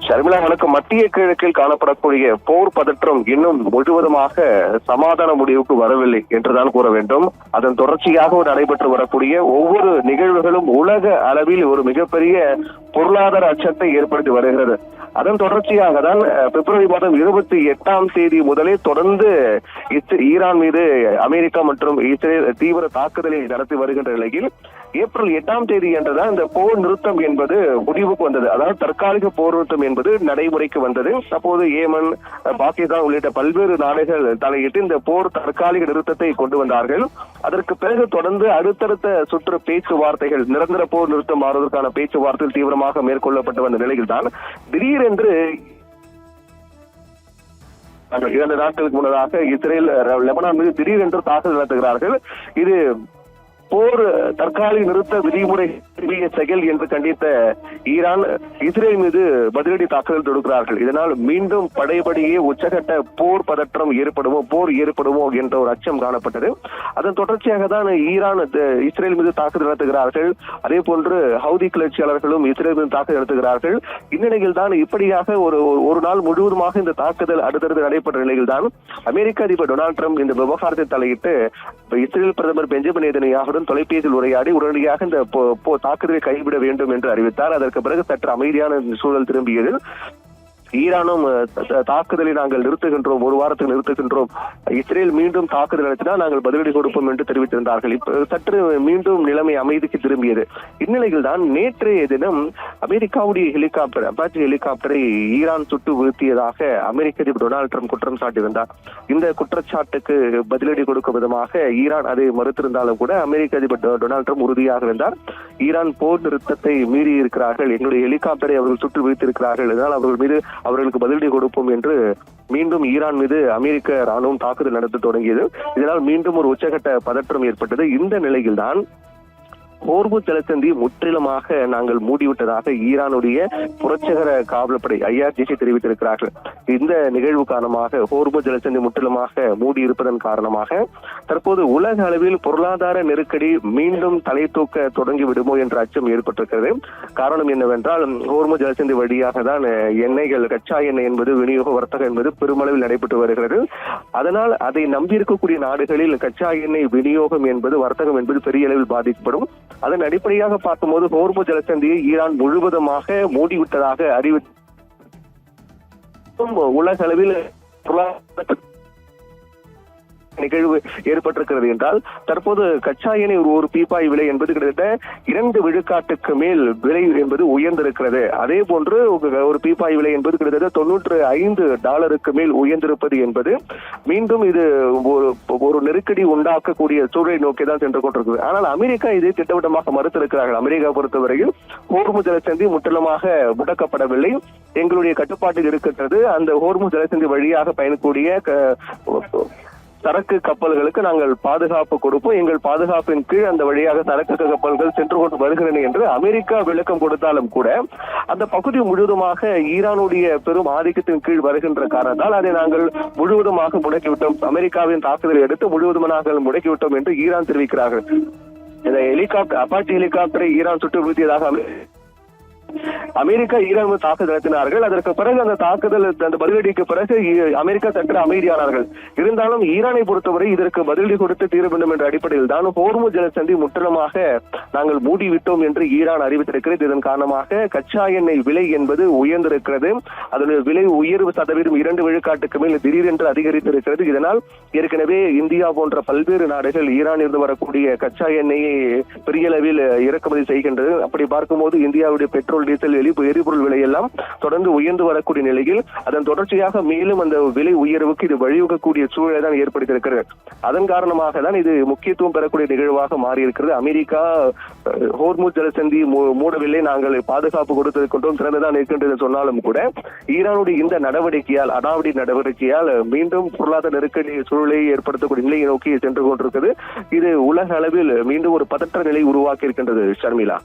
ஷர்மிளா, வணக்கம். மத்திய கிழக்கில் காணப்படக்கூடிய போர் பதற்றம் இன்னும் முழுவதுமாக சமாதான முடிவுக்கு வரவில்லை என்றுதான் கூற வேண்டும். அதன் தொடர்ச்சியாக நடைபெற்று வரக்கூடிய ஒவ்வொரு நிகழ்வுகளும் உலக அளவில் ஒரு மிகப்பெரிய பொருளாதார அச்சத்தை ஏற்படுத்தி வருகிறது. அதன் தொடர்ச்சியாக தான் பிப்ரவரி மாதம் 28ஆம் தேதி முதலே தொடர்ந்து ஈரான் மீது அமெரிக்கா மற்றும் இஸ்ரேல் தீவிர தாக்குதலை நடத்தி வருகின்ற நிலையில் ஏப்ரல் 8ஆம் தேதி என்றுதான் இந்த போர் நிறுத்தம் என்பது முடிவுக்கு வந்தது. அதாவது தற்காலிக போர் நிறுத்தம் என்பது நடைமுறைக்கு வந்தது. அப்போது ஏமன், பாகிஸ்தான் உள்ளிட்ட பல்வேறு நாடுகள் தலையிட்டு இந்த போர் தற்காலிக நிறுத்தத்தை கொண்டு வந்தார்கள். அதற்கு பிறகு தொடர்ந்து அடுத்தடுத்த சுற்று பேச்சுவார்த்தைகள், நிரந்தர போர் நிறுத்தம் மாறுவதற்கான பேச்சுவார்த்தைகள் தீவிரமாக மேற்கொள்ளப்பட்டு வந்த நிலையில் தான் திடீரென்று 2 நாட்களுக்கு முன்னதாக இஸ்ரேல் லெபனான் மீது திடீரென்று தாக்குதல் நடத்துகிறார்கள். இது போர் தற்காலிக நிறுத்த விதிமுறை செயல் என்று கண்டித்த ஈரான் இஸ்ரேல் மீது பதிலடி தாக்குதல் தொடுக்கிறார்கள். இதனால் மீண்டும் படைபடியே உச்சகட்ட போர் பதற்றம் போர் ஏற்படுமோ என்ற ஒரு அச்சம் காணப்பட்டது. அதன் தொடர்ச்சியாக தான் ஈரான் இஸ்ரேல் மீது தாக்குதல் நடத்துகிறார்கள். அதே போன்று ஹவுதி கிளர்ச்சியாளர்களும் இஸ்ரேல் மீது தாக்குதல் நடத்துகிறார்கள். இந்நிலையில் தான் இப்படியாக ஒரு நாள் முழுவதுமாக இந்த தாக்குதல் அடுத்தடுத்து நடைபெற்ற நிலையில் தான் அமெரிக்க அதிபர் டொனால்டு டிரம்ப் இந்த விவகாரத்தை தலையிட்டு இஸ்ரேல் பிரதமர் பெஞ்சமின் நேதன்யாஹுவுடன் தொலைபேசியில் உரையாடி உடனடியாக இந்த தாக்குதலை கைவிட வேண்டும் என்று அறிவித்தார். அதற்கு பிறகு சற்று அமைதியான சூழல் திரும்பியது. ஈரானும் தாக்குதலை நாங்கள் நிறுத்துகின்றோம், ஒரு வாரத்துக்கு நிறுத்துகின்றோம், இஸ்ரேல் மீண்டும் தாக்குதல் நடத்தினால் நாங்கள் பதிலடி கொடுப்போம் என்று தெரிவித்திருந்தார்கள். சற்று மீண்டும் நிலைமை அமைதிக்கு திரும்பியது. இந்நிலையில் தான் நேற்றைய தினம் அமெரிக்காவுடைய ஹெலிகாப்டர், அப்பாச்சி ஹெலிகாப்டரை ஈரான் சுட்டு வீழ்த்தியதாக அமெரிக்க அதிபர் டொனால்டு ட்ரம்ப் குற்றம் சாட்டியிருந்தார். இந்த குற்றச்சாட்டுக்கு பதிலடி கொடுக்கும் விதமாக ஈரான் அதை மறுத்திருந்தாலும் கூட அமெரிக்க அதிபர் டொனால்டு ட்ரம்ப் உறுதியாக இருந்தார். ஈரான் போர் நிறுத்தத்தை மீறி இருக்கிறார்கள், எங்களுடைய ஹெலிகாப்டரை அவர்கள் சுட்டு வீழ்த்திருக்கிறார்கள், இதனால் அவர்கள் மீது அவர்களுக்கு பதிலடி கொடுப்போம் என்று மீண்டும் ஈரான் மீது அமெரிக்க ராணுவம் தாக்குதல் நடத்த தொடங்கியது. இதனால் மீண்டும் ஒரு உச்சகட்ட பதற்றம் ஏற்பட்டது. இந்த நிலையில்தான் ஹோர்முஸ் ஜலசந்தி முற்றிலுமாக நாங்கள் மூடிவிட்டதாக ஈரானுடைய புரட்சகர காவல்படை IRGC தெரிவித்திருக்கிறார்கள். இந்த நிகழ்வு காரணமாக ஹோர்முஸ் ஜலசந்தி முற்றிலுமாக மூடி இருப்பதன் காரணமாக தற்போது உலக அளவில் பொருளாதார நெருக்கடி மீண்டும் தலை தூக்க தொடங்கி விடுமோ என்ற அச்சம் ஏற்பட்டிருக்கிறது. காரணம் என்னவென்றால் ஹோர்முஸ் ஜலசந்தி வழியாக தான் எண்ணெய்கள், கச்சா எண்ணெய் என்பது விநியோக வர்த்தகம் என்பது பெருமளவில் நடைபெற்று வருகிறது. அதனால் அதை நம்பியிருக்கக்கூடிய நாடுகளில் கச்சா எண்ணெய் விநியோகம் என்பது, வர்த்தகம் என்பது பெரிய அளவில் பாதிக்கப்படும். அதன் அடிப்படையாக பார்க்கும்போது ஹோர்முஸ் ஜலசந்தியை ஈரான் முழுவதுமாக மூடிவிட்டதாக அறிவித்து உலக அளவில் நிகழ்வு ஏற்பட்டிருக்கிறது என்றால் தற்போது கச்சா எண்ணெய் ஒரு பீப்பாய் விலை என்பது கிட்டத்தட்ட 2 விழுக்காட்டுக்கு மேல் விலை என்பது உயர்ந்திருக்கிறது. அதே போன்று ஒரு பீப்பாய் விலை என்பது கிட்டத்தட்ட $95 மேல் உயர்ந்திருப்பது என்பது மீண்டும் இது ஒரு நெருக்கடி உண்டாக்கக்கூடிய சூழலை நோக்கி தான் சென்று கொண்டிருக்கிறது. ஆனால் அமெரிக்கா இதை திட்டவட்டமாக மறுத்திருக்கிறார்கள். அமெரிக்கா பொறுத்தவரையில் ஹோர்முஸ் ஜலசந்தி முற்றிலுமாக முடக்கப்படவில்லை, எங்களுடைய கட்டுப்பாட்டில் இருக்கின்றது. அந்த ஹோர்முஸ் ஜலசந்தி வழியாக பயணக்கூடிய சரக்கு கப்பல்களுக்கு நாங்கள் பாதுகாப்பு கொடுப்போம், எங்கள் பாதுகாப்பின் கீழ் அந்த வழியாக சரக்கு கப்பல்கள் சென்று கொண்டு வருகின்றன என்று அமெரிக்கா விளக்கம் கொடுத்தாலும் கூட அந்த பகுதி முழுவதுமாக ஈரானுடைய பெரும் ஆதிக்கத்தின் கீழ் வருகின்ற காரணத்தால் அதை நாங்கள் முழுவதுமாக முடக்கிவிட்டோம், அமெரிக்காவின் தாக்குதலை எடுத்து முழுவதுமாக முடக்கிவிட்டோம் என்று ஈரான் தெரிவிக்கிறார்கள். இந்த ஹெலிகாப்டர், அப்பாச்சி ஹெலிகாப்டரை ஈரான் சுட்டு வீழ்த்தியதாக அமெரிக்கா ஈரான் தாக்குதல் நடத்தினார்கள். அதற்கு பிறகு அந்த தாக்குதல், அந்த பதிலடிக்கு பிறகு அமெரிக்கா சற்று அமைதியானார்கள். இருந்தாலும் ஈரானை பொறுத்தவரை இதற்கு பதிலடி கொடுத்து தீர வேண்டும் என்ற அடிப்படையில் தான் ஹோர்முஸ் ஜலசந்தி முற்றிலுமாக நாங்கள் மூடிவிட்டோம் என்று ஈரான் அறிவித்திருக்கிறது. இதன் காரணமாக கச்சா எண்ணெய் விலை என்பது உயர்ந்திருக்கிறது. அதனுடைய விலை உயர்வு சதவீதம் 2 விழுக்காட்டுக்கு மேல் திடீரென்று அதிகரித்திருக்கிறது. இதனால் ஏற்கனவே இந்தியா போன்ற பல்வேறு நாடுகள் ஈரான் இருந்து வரக்கூடிய கச்சா எண்ணெயை பெரிய அளவில் இறக்குமதி செய்கின்றது. அப்படி பார்க்கும்போது இந்தியாவுடைய பெட்ரோல், டீசல், எரிபொருள் விலையெல்லாம் தொடர்ந்து உயர்ந்து வரக்கூடிய நிலையில் அதன் தொடர்ச்சியாக மேலும் அந்த விலை உயர்வுக்கு இது வழிவகக்கூடிய சூழலை தான் ஏற்படுத்தியிருக்கிறது. அதன் காரணமாக தான் இது முக்கியத்துவம் பெறக்கூடிய நிகழ்வாக மாறியிருக்கிறது. அமெரிக்கா ஹோர்முஸ் ஜலசந்தி மூடவில்லை, நாங்கள் பாதுகாப்பு கொடுத்தது கொண்டும் திறந்துதான் இருக்கின்றது சொன்னாலும் கூட ஈரானுடைய இந்த நடவடிக்கையால், அடாவடி நடவடிக்கையால் மீண்டும் பொருளாதார நெருக்கடி சூழலை ஏற்படுத்தக்கூடிய நிலையை நோக்கி சென்று கொண்டிருக்கிறது. இது உலக அளவில் மீண்டும் ஒரு பதற்ற நிலை உருவாக்கி இருக்கின்றது. ஷர்மிளா.